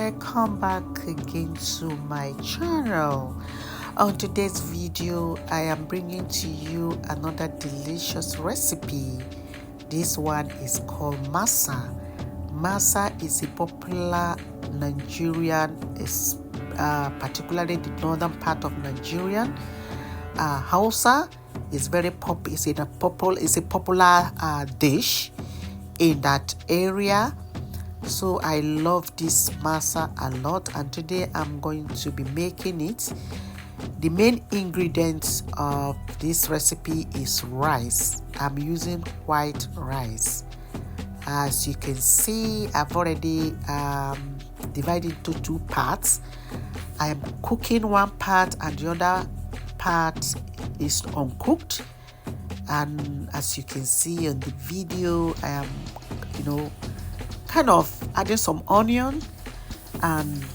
welcome back again to my channel. On today's video, I am bringing to you another delicious recipe. This one is called Masa. Masa is a popular Nigerian, particularly the northern part of Nigeria. Hausa is very is a popular dish in that area. So I love this masa a lot, and today I'm going to be making it. The main ingredients of this recipe is rice. I'm using white rice. As you can see, I've already divided into two parts. I am cooking one part and the other part is uncooked. And as you can see on the video, I am kind of adding some onion, and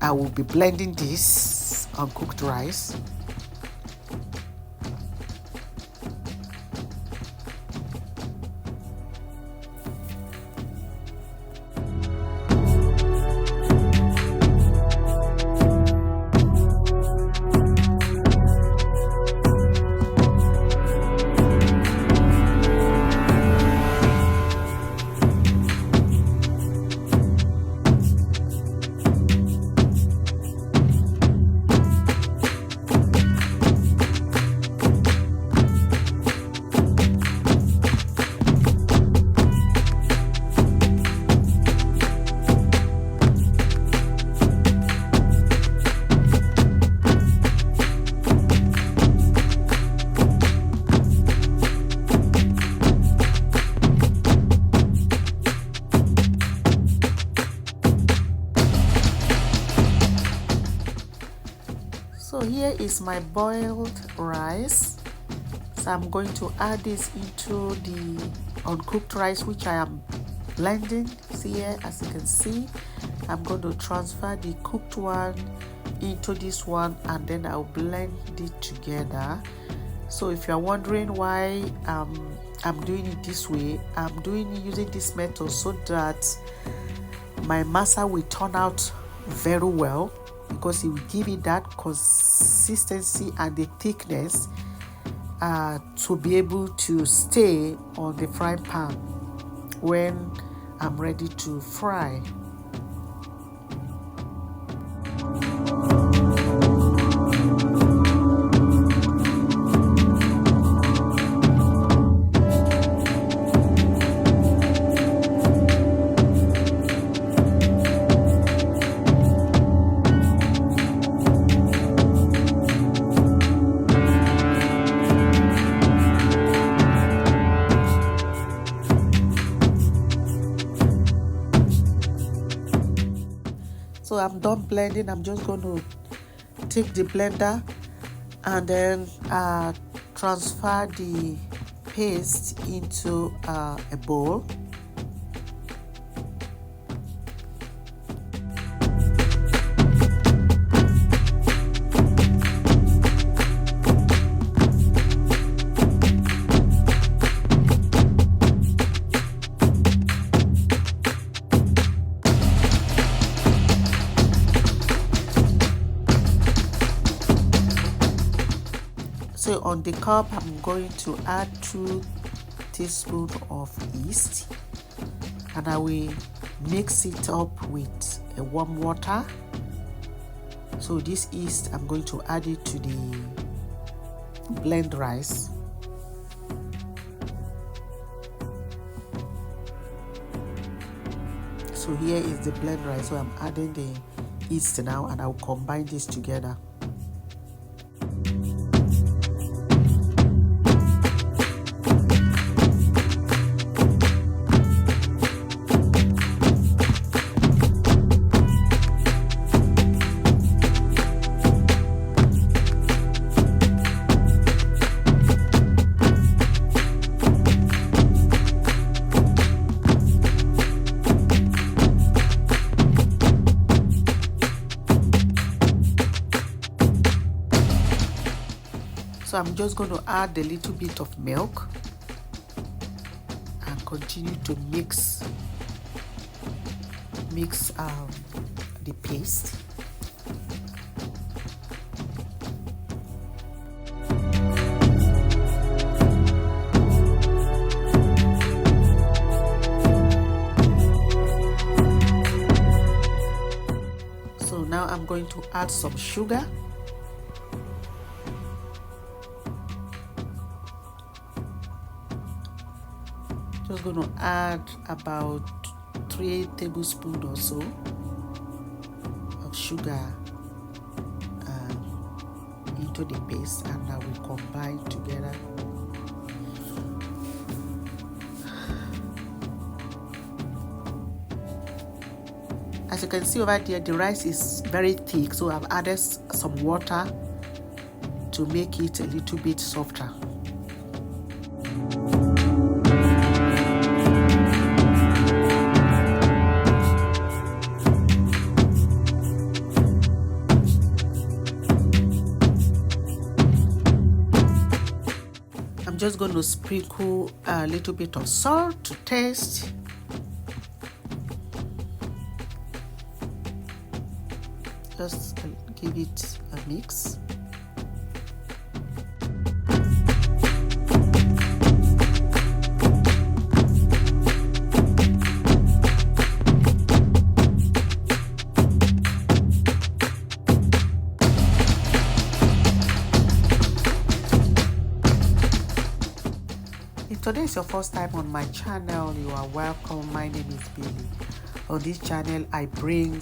I will be blending this uncooked rice. So here is my boiled rice. So I'm going to add this into the uncooked rice, which I am blending. See here, as you can see, I'm going to transfer the cooked one into this one, and then I'll blend it together. So if you're wondering why I'm doing it this way, I'm using this method so that my masa will turn out very well, because it will give it that consistency and the thickness to be able to stay on the frying pan when I'm ready to fry. So I'm done blending. I'm just going to take the blender and then transfer the paste into a bowl. So on the cup, I'm going to add 2 teaspoons of yeast, and I will mix it up with a warm water. So this yeast, I'm going to add it to the blend rice. So here is the blend rice. So I'm adding the yeast now, and I'll combine this together. So I'm just going to add a little bit of milk and continue to mix mix the paste. So now I'm going to add some sugar. Just going to add about 3 tablespoons or so of sugar into the paste, and I will combine together. As you can see over there, the rice is very thick, so I've added some water to make it a little bit softer. I'm just going to sprinkle a little bit of salt to taste. Just give it a mix. If today is your first time on my channel, you are welcome. My name is Billy. On this channel, I bring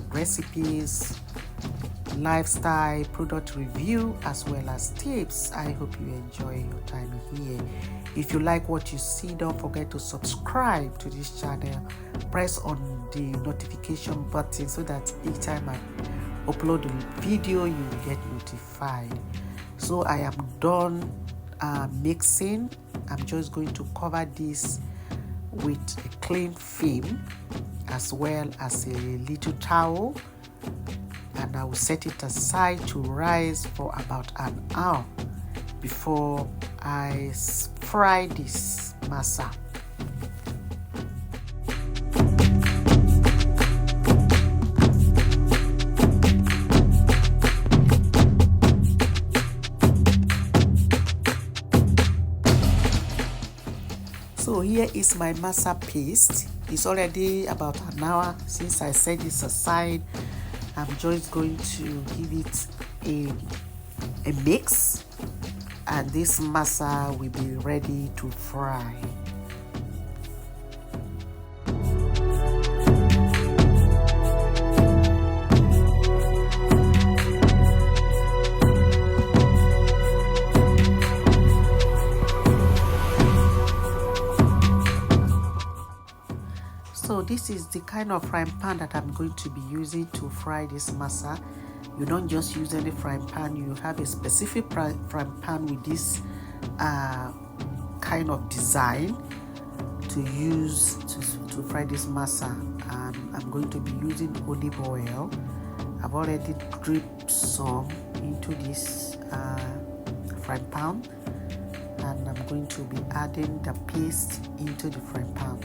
recipes, lifestyle, product review, as well as tips. I hope you enjoy your time here. If you like what you see, don't forget to subscribe to this channel. Press on the notification button so that each time I upload a video, you will get notified. So I am done mixing. I'm just going to cover this with a clean film as well as a little towel, and I will set it aside to rise for about an hour before I fry this masa. So here is my masa paste. It's already about an hour since I set this aside. I'm just going to give it a mix, and this masa will be ready to fry. So this is the kind of frying pan that I'm going to be using to fry this masa. You don't just use any frying pan, you have a specific frying pan with this kind of design to use to fry this masa. And I'm going to be using olive oil. I've already dripped some into this frying pan, and I'm going to be adding the paste into the frying pan.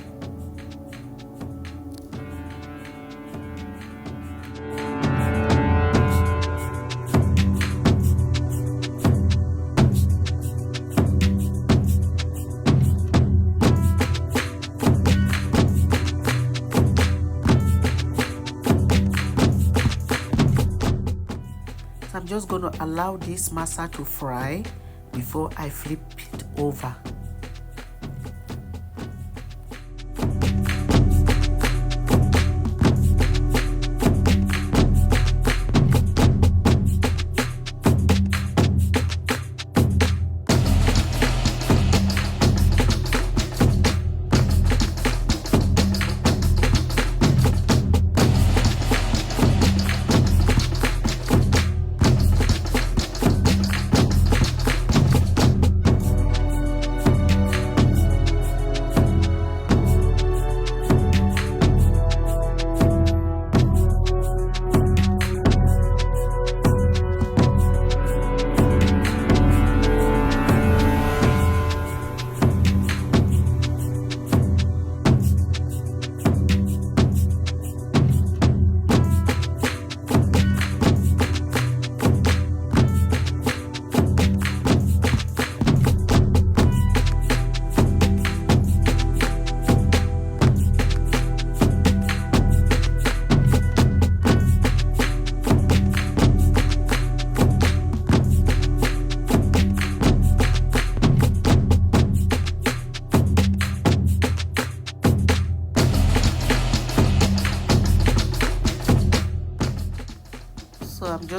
I'm just going to allow this masa to fry before I flip it over.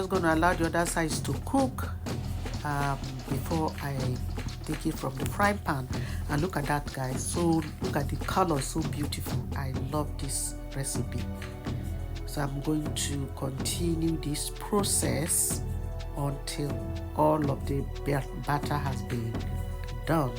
just going to allow the other sides to cook before I take it from the frying pan. And look at that, guys. So look at the color, so beautiful. I love this recipe. So I'm going to continue this process until all of the batter has been done.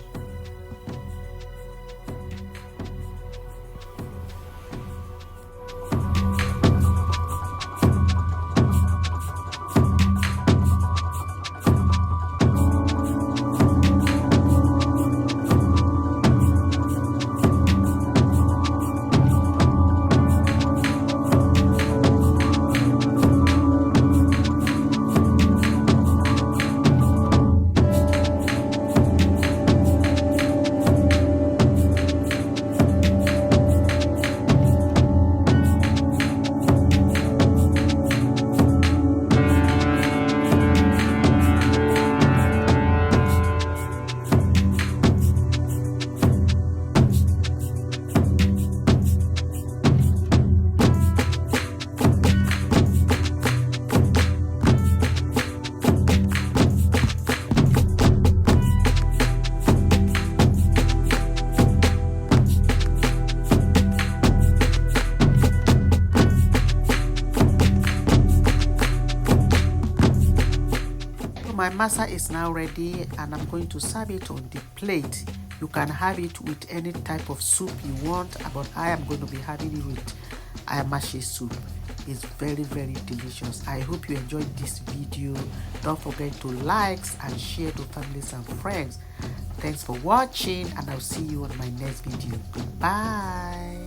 My masa is now ready, and I'm going to serve it on the plate. You can have it with any type of soup you want, but I am going to be having it with ayamashi soup. It's very, very delicious. I hope you enjoyed this video. Don't forget to like and share to families and friends. Thanks for watching, and I'll see you on my next video. Goodbye.